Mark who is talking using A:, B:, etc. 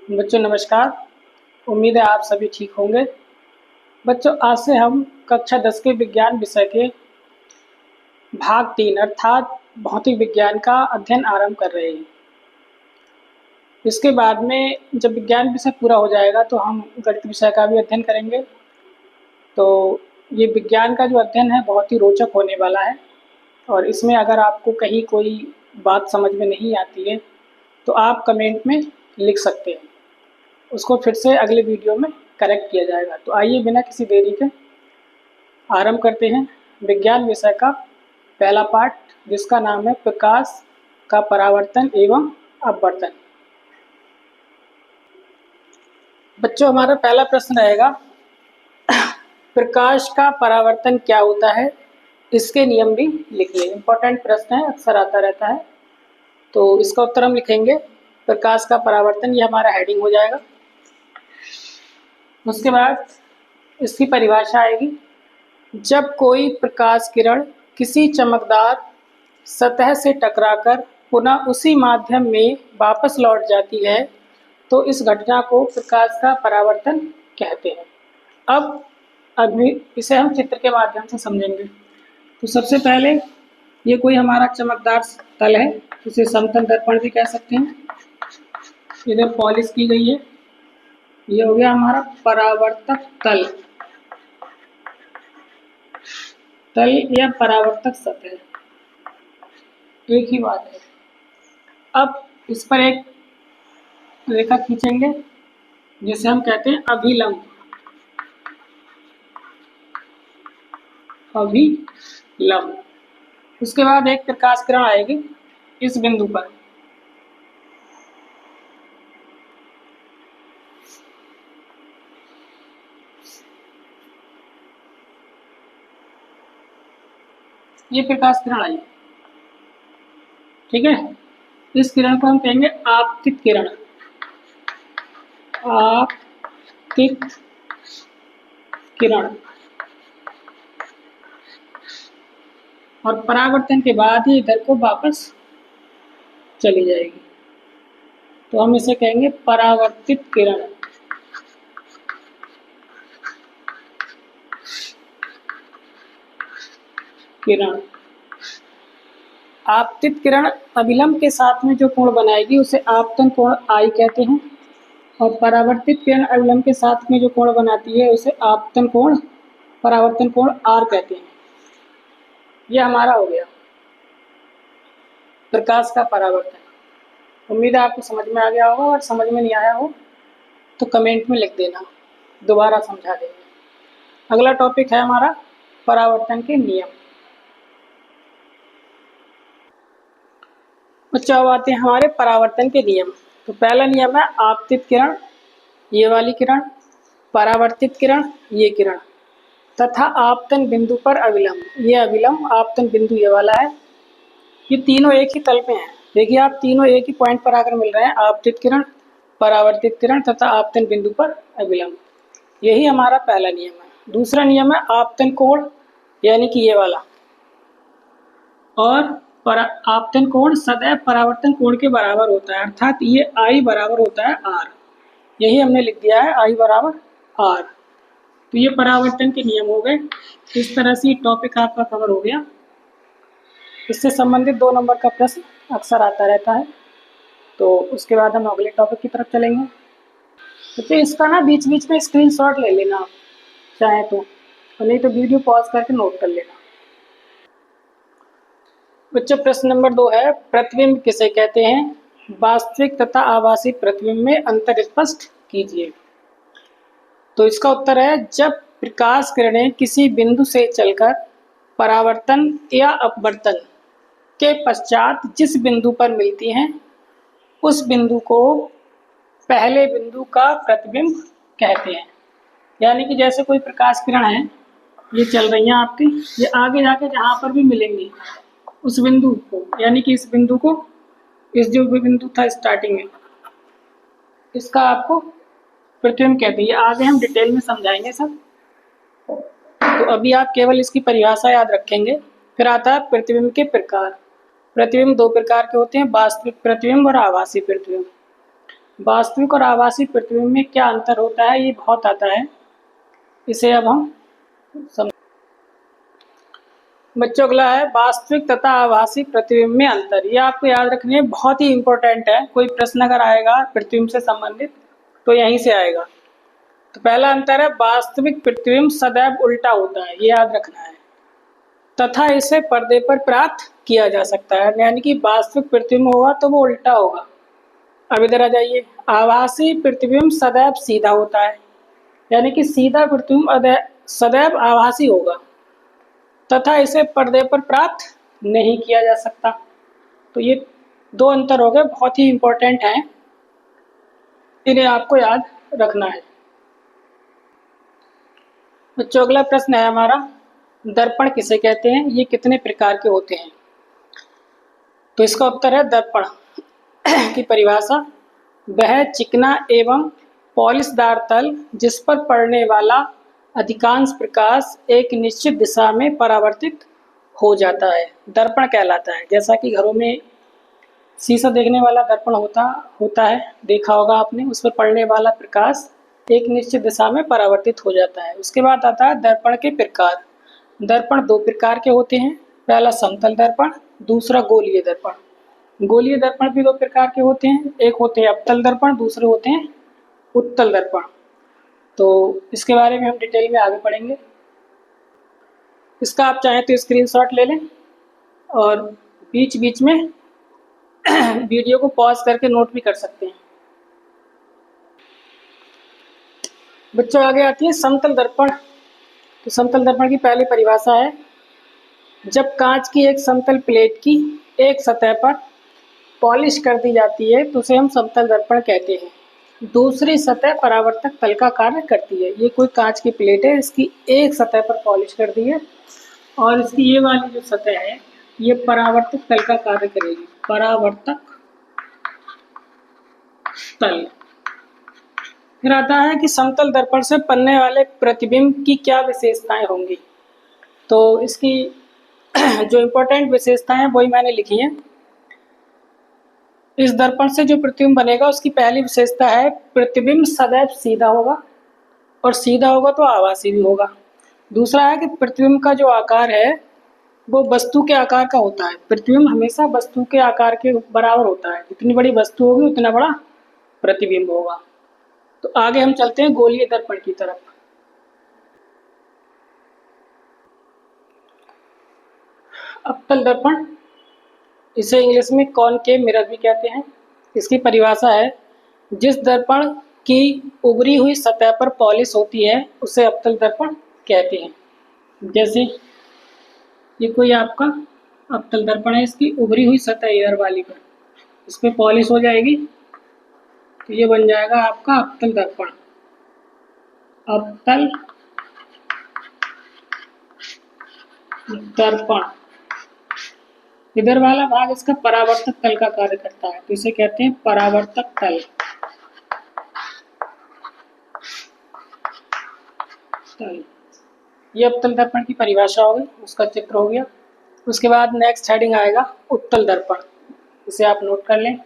A: बच्चों नमस्कार। उम्मीद है आप सभी ठीक होंगे। बच्चों आज से हम कक्षा 10 के विज्ञान विषय के भाग 3 अर्थात भौतिक विज्ञान का अध्ययन आरंभ कर रहे हैं। इसके बाद में जब विज्ञान विषय पूरा हो जाएगा तो हम गणित विषय का भी अध्ययन करेंगे। तो ये विज्ञान का जो अध्ययन है बहुत ही रोचक होने वाला है और इसमें अगर आपको कहीं कोई बात समझ में नहीं आती है तो आप कमेंट में लिख सकते हैं, उसको फिर से अगले वीडियो में करेक्ट किया जाएगा। तो आइए बिना किसी देरी के आरंभ करते हैं विज्ञान विषय का पहला पाठ, जिसका नाम है प्रकाश का परावर्तन एवं अपवर्तन। बच्चों हमारा पहला प्रश्न रहेगा, प्रकाश का परावर्तन क्या होता है, इसके नियम भी लिखिए। इम्पोर्टेंट प्रश्न है, अक्सर आता रहता है। तो इसका उत्तर हम लिखेंगे प्रकाश का परावर्तन, ये हमारा हेडिंग हो जाएगा। उसके बाद इसकी परिभाषा आएगी, जब कोई प्रकाश किरण किसी चमकदार सतह से टकराकर पुनः उसी माध्यम में वापस लौट जाती है तो इस घटना को प्रकाश का परावर्तन कहते हैं। अब अभी इसे हम चित्र के माध्यम से समझेंगे। तो सबसे पहले ये कोई हमारा चमकदार तल है, इसे समतल दर्पण भी कह सकते हैं। इधर पॉलिश की गई है, ये हो गया हमारा परावर्तक तल या परावर्तक सतह, एक ही बात है। अब इस पर एक रेखा खींचेंगे जिसे हम कहते हैं अभिलंब। उसके बाद एक प्रकाश किरण आएगी इस बिंदु पर, ये प्रकाश किरण आई, ठीक है। इस किरण को हम कहेंगे आपतित किरण। आपतित किरण और परावर्तन के बाद ही इधर को वापस चली जाएगी, तो हम इसे कहेंगे परावर्तित किरण। आपतित किरण अभिलंब के साथ में जो कोण बनाएगी उसे आपतन कोण I कहते हैं और परावर्तित किरण अभिलंब के साथ में जो कोण बनाती है उसे आपतन कोण परावर्तन कोण R कहते हैं। यह हमारा हो गया प्रकाश का परावर्तन। उम्मीद है आपको समझ में आ गया होगा, और समझ में नहीं आया हो तो कमेंट में लिख देना, दोबारा समझा देंगे। अगला टॉपिक है हमारा परावर्तन के नियम। बच्चों अब आते हैं हमारे परावर्तन के नियम। तो पहला नियम है आपतित किरण, ये वाली किरण, परावर्तित किरण, ये किरण, तथा आपतन बिंदु पर अभिलंब, ये अभिलंब, आपतन बिंदु ये वाला है। ये तीनों एक ही तल पे हैं। देखिए आप तीनों एक ही पॉइंट पर आकर मिल रहे हैं, आपतित किरण, परावर्तित किरण तथा आपतन बिंदु पर अभिलंब। यही हमारा पहला नियम है। दूसरा नियम है आपतन कोण, यानी कि ये वाला, और आपतन कोण सदैव परावर्तन कोण के बराबर होता है, अर्थात ये I बराबर होता है R। यही हमने लिख दिया है I बराबर R। तो ये परावर्तन के नियम हो गए। इस तरह से टॉपिक आपका कवर हो गया। इससे संबंधित 2 नंबर का प्रश्न अक्सर आता रहता है। तो उसके बाद हम अगले टॉपिक की तरफ चलेंगे। तो इसका ना बीच बीच में स्क्रीनशॉट ले लेना आप चाहे तो, और नहीं तो वीडियो पॉज करके नोट कर लेना। बच्चों प्रश्न नंबर 2 है, प्रतिबिंब किसे कहते हैं, वास्तविक तथा आभासी प्रतिबिंब में अंतर स्पष्ट कीजिए। तो इसका उत्तर है, जब प्रकाश किरणें किसी बिंदु से चलकर परावर्तन या अपवर्तन के पश्चात जिस बिंदु पर मिलती हैं उस बिंदु को पहले बिंदु का प्रतिबिंब कहते हैं। यानी कि जैसे कोई प्रकाश किरण है, ये चल रही हैं आपकी, ये आगे जाके जहाँ पर भी मिलेंगी उस बिंदु को, यानी कि इस बिंदु को, इस जो भी बिंदु था स्टार्टिंग में, इसका आपको प्रतिबिंब कहते हैं। ये आगे हम डिटेल में समझाएंगे सब। तो अभी आप केवल इसकी परिभाषा याद रखेंगे। फिर आता है प्रतिबिंब के प्रकार। प्रतिबिंब 2 प्रकार के होते हैं, वास्तविक प्रतिबिंब और आभासी प्रतिबिंब। वास्तविक और आभासी प्रतिबिंब में क्या अंतर होता है, ये बहुत आता है, इसे अब हम समझ। बच्चों अगला है वास्तविक तथा आभासी प्रतिबिंब में अंतर। ये आपको याद रखने बहुत ही इंपॉर्टेंट है। कोई प्रश्न अगर आएगा प्रतिबिंब से संबंधित तो यहीं से आएगा। तो पहला अंतर है वास्तविक प्रतिबिंब सदैव उल्टा होता है, ये याद रखना है, तथा इसे पर्दे पर प्राप्त किया जा सकता है। यानी कि वास्तविक प्रतिबिंब होगा तो वो उल्टा होगा। अब इधर आ जाइए, आभासी प्रतिबिंब सदैव सीधा होता है, यानी कि सीधा प्रतिबिंब सदैव आभासी होगा तथा इसे पर्दे पर प्राप्त नहीं किया जा सकता। तो ये दो अंतर हो गए, बहुत ही इंपॉर्टेंट हैं, इन्हें आपको याद रखना है। बच्चों अगला प्रश्न है हमारा, दर्पण किसे कहते हैं, ये कितने प्रकार के होते हैं। तो इसका उत्तर है दर्पण की परिभाषा, वह चिकना एवं पॉलिशदार तल जिस पर पड़ने वाला अधिकांश प्रकाश एक निश्चित दिशा में परावर्तित हो जाता है, दर्पण कहलाता है। जैसा कि घरों में शीशा देखने वाला दर्पण होता है, देखा होगा आपने, उस पर पड़ने वाला प्रकाश एक निश्चित दिशा में परावर्तित हो जाता है। उसके बाद आता है दर्पण के प्रकार। दर्पण दो प्रकार के होते हैं, पहला समतल दर्पण, दूसरा गोलीय दर्पण। गोलीय दर्पण भी दो प्रकार के होते हैं, एक होते हैं अवतल दर्पण, दूसरे होते हैं उत्तल दर्पण। तो इसके बारे में हम डिटेल में आगे पढ़ेंगे। इसका आप चाहें तो स्क्रीनशॉट ले लें और बीच बीच में वीडियो को पॉज करके नोट भी कर सकते हैं। बच्चों आगे आती है समतल दर्पण। तो समतल दर्पण की पहली परिभाषा है, जब कांच की एक समतल प्लेट की एक सतह पर पॉलिश कर दी जाती है तो उसे हम समतल दर्पण कहते हैं। दूसरी सतह परावर्तक तल का कार्य करती है। ये कोई कांच की प्लेट है, इसकी एक सतह पर पॉलिश कर दी है और इसकी ये वाली जो सतह है ये परावर्तक तल का कार्य करेगी, परावर्तक तल। फिर आता है कि समतल दर्पण से पड़ने वाले प्रतिबिंब की क्या विशेषताएं होंगी। तो इसकी जो इम्पोर्टेंट विशेषताएं हैं वही मैंने लिखी हैं। इस दर्पण से जो प्रतिबिंब बनेगा उसकी पहली विशेषता है प्रतिबिंब सदैव सीधा होगा, और सीधा होगा तो आभासी भी होगा। दूसरा है कि प्रतिबिंब का जो आकार है वो वस्तु के आकार का होता है। प्रतिबिंब हमेशा वस्तु के आकार के बराबर होता है, जितनी बड़ी वस्तु होगी उतना बड़ा प्रतिबिंब होगा। तो आगे हम चलते हैं गोलीय दर्पण की तरफ। अवतल दर्पण, इसे इंग्लिश में कॉनकेव मिरर भी कहते हैं। इसकी परिभाषा है, जिस दर्पण की उभरी हुई सतह पर पॉलिश होती है उसे अवतल दर्पण कहते हैं। जैसे ये कोई आपका अवतल दर्पण है, इसकी उभरी हुई सतह इधर वाली पर इस पर पॉलिश हो जाएगी तो ये बन जाएगा आपका अवतल दर्पण। अवतल दर्पण, इधर वाला भाग इसका परावर्तक तल का कार्य करता है तो इसे कहते हैं परावर्तक तल। ये अवतल दर्पण की परिभाषा हो गई, उसका चित्र हो गया। उसके बाद नेक्स्ट हेडिंग आएगा उत्तल दर्पण, इसे आप नोट कर लें।